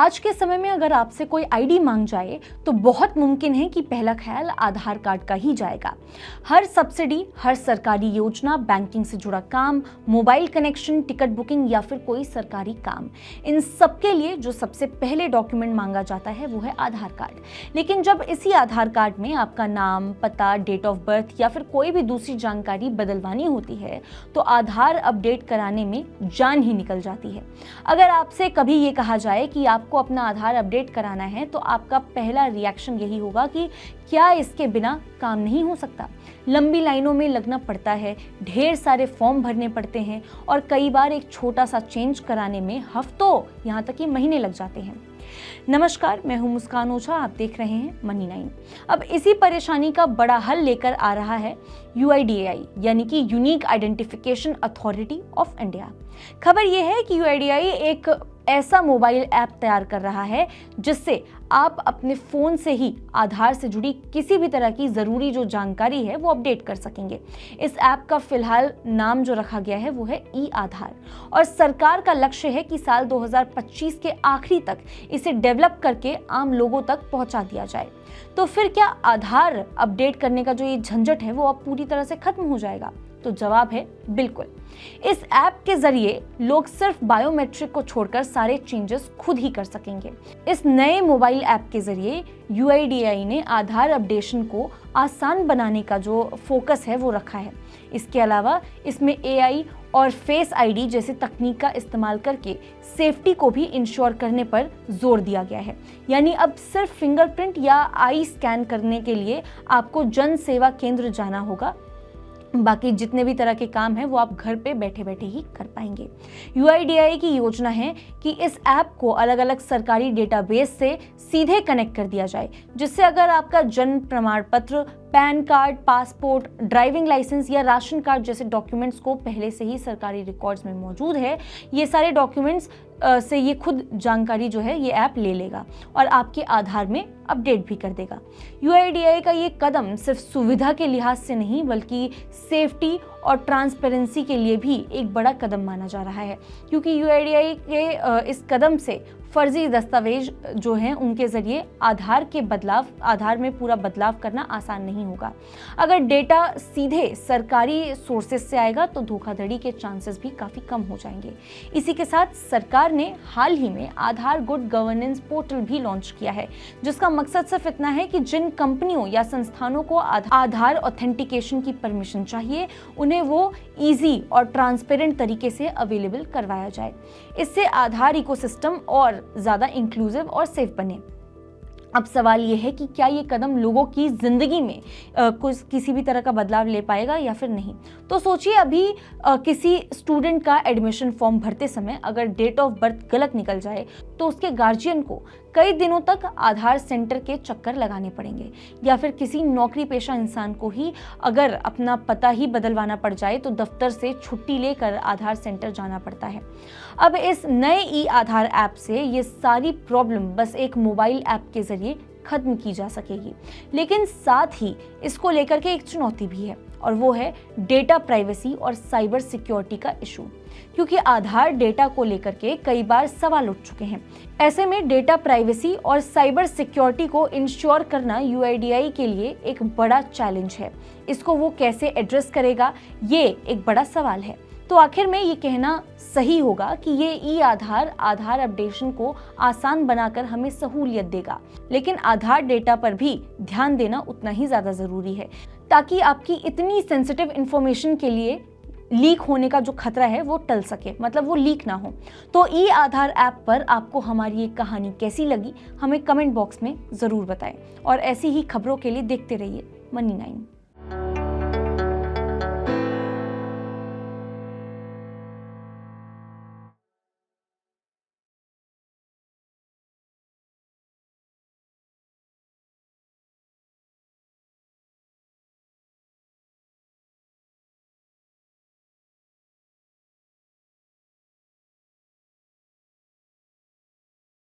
आज के समय में अगर आपसे कोई आईडी मांग जाए तो बहुत मुमकिन है कि पहला ख्याल आधार कार्ड का ही जाएगा। हर सब्सिडी, हर सरकारी योजना, बैंकिंग से जुड़ा काम, मोबाइल कनेक्शन, टिकट बुकिंग या फिर कोई सरकारी काम, इन सब के लिए जो सबसे पहले डॉक्यूमेंट मांगा जाता है वो है आधार कार्ड। लेकिन जब इसी आधार कार्ड में आपका नाम, पता, डेट ऑफ बर्थ या फिर कोई भी दूसरी जानकारी बदलवानी होती है तो आधार अपडेट कराने में जान ही निकल जाती है। अगर आपसे कभी ये कहा जाए कि आपको अपना आधार अपडेट कराना है तो आपका पहला रिएक्शन यही होगा कि क्या इसके बिना काम नहीं हो सकता। लंबी लाइनों में लगना पड़ता है, ढेर सारे फॉर्म भरने पड़ते हैं और कई बार एक छोटा सा चेंज कराने में हफ्तों यहाँ तक कि महीने लग जाते हैं। नमस्कार, मैं हूं मुस्कान ओझा, आप देख रहे हैं मनी 9। अब इसी परेशानी का बड़ा हल लेकर आ रहा है UIDAI यानी कि unique identification authority of India. खबर यह है कि UIDAI एक ऐसा मोबाइल ऐप तैयार कर रहा है जिससे आप अपने फ़ोन से ही आधार से जुड़ी किसी भी तरह की ज़रूरी जो जानकारी है वो अपडेट कर सकेंगे। इस ऐप का फिलहाल नाम जो रखा गया है वो है ई-आधार और सरकार का लक्ष्य है कि साल 2025 के आखिरी तक इसे डेवलप करके आम लोगों तक पहुंचा दिया जाए। तो फिर क्या आधार अपडेट करने का जो ये झंझट है वो अब पूरी तरह से खत्म हो जाएगा? तो जवाब है बिल्कुल। इस ऐप के जरिए लोग सिर्फ बायोमेट्रिक को छोड़कर सारे चेंजेस खुद ही कर सकेंगे। इस नए मोबाइल ऐप के जरिए UIDAI ने आधार अपडेशन को आसान बनाने का जो फोकस है वो रखा है। इसके अलावा इसमें AI और फेस ID जैसे तकनीक का इस्तेमाल करके सेफ्टी को भी इंश्योर करने पर जोर दिया गया है। यानी अब सिर्फ फिंगरप्रिंट या आई स्कैन करने के लिए आपको जन सेवा केंद्र जाना होगा, बाकी जितने भी तरह के काम हैं वो आप घर पे बैठे बैठे ही कर पाएंगे। UIDAI की योजना है कि इस ऐप को अलग अलग सरकारी डेटाबेस से सीधे कनेक्ट कर दिया जाए, जिससे अगर आपका जन्म प्रमाण पत्र, PAN card, passport, driving licence या राशन कार्ड जैसे डॉक्यूमेंट्स को पहले से ही सरकारी रिकॉर्ड्स में मौजूद है, ये सारे डॉक्यूमेंट्स से ये खुद जानकारी जो है ये ऐप ले लेगा और आपके आधार में अपडेट भी कर देगा। UIDAI का ये कदम सिर्फ सुविधा के लिहाज से नहीं बल्कि सेफ्टी और ट्रांसपेरेंसी के लिए भी एक बड़ा कदम माना जा रहा है, क्योंकि UIDAI के इस कदम से फर्जी दस्तावेज जो हैं उनके ज़रिए आधार में पूरा बदलाव करना आसान नहीं होगा। अगर डेटा सीधे सरकारी सोर्सेज से आएगा तो धोखाधड़ी के चांसेस भी काफ़ी कम हो जाएंगे। इसी के साथ सरकार ने हाल ही में आधार गुड गवर्नेंस पोर्टल भी लॉन्च किया है, जिसका मकसद सिर्फ इतना है कि जिन कंपनियों या संस्थानों को आधार ऑथेंटिकेशन की परमिशन चाहिए उन्हें वो ईजी और ट्रांसपेरेंट तरीके से अवेलेबल करवाया जाए। इससे आधार इकोसिस्टम और ज़्यादा इंक्लूसिव और सेफ बने। अब सवाल ये है कि क्या ये कदम लोगों की ज़िंदगी में किसी भी तरह का बदलाव ले पाएगा या फिर नहीं। तो सोचिए, अभी किसी स्टूडेंट का एडमिशन फॉर्म भरते समय अगर डेट ऑफ बर्थ गलत निकल जाए तो उसके गार्जियन को कई दिनों तक आधार सेंटर के चक्कर लगाने पड़ेंगे, या फिर किसी नौकरी पेशा इंसान को ही अगर अपना पता ही बदलवाना पड़ जाए तो दफ्तर से छुट्टी लेकर आधार सेंटर जाना पड़ता है। अब इस नए ई-आधार ऐप से ये सारी प्रॉब्लम बस एक मोबाइल ऐप के जरिए खत्म की जा सकेगी। लेकिन साथ ही इसको लेकर के एक चुनौती भी है और वो है डेटा प्राइवेसी और साइबर सिक्योरिटी का इशू, क्योंकि आधार डेटा को लेकर के कई बार सवाल उठ चुके हैं। ऐसे में डेटा प्राइवेसी और साइबर सिक्योरिटी को इंश्योर करना UIDAI के लिए एक बड़ा चैलेंज है। इसको वो कैसे एड्रेस करेगा, ये एक बड़ा सवाल है। तो आखिर में ये कहना सही होगा कि ये आधार अपडेशन को आसान बनाकर हमें सहूलियत देगा, लेकिन आधार डेटा पर भी ध्यान देना उतना ही ज़्यादा ज़रूरी है, ताकि आपकी इतनी सेंसिटिव इंफॉर्मेशन के लिए लीक होने का जो खतरा है वो टल सके, मतलब वो लीक ना हो। तो ई-आधार ऐप पर आपको हमारी ये कहानी कैसी लगी हमें कमेंट बॉक्स में ज़रूर बताएं और ऐसी ही खबरों के लिए देखते रहिए मनी 9।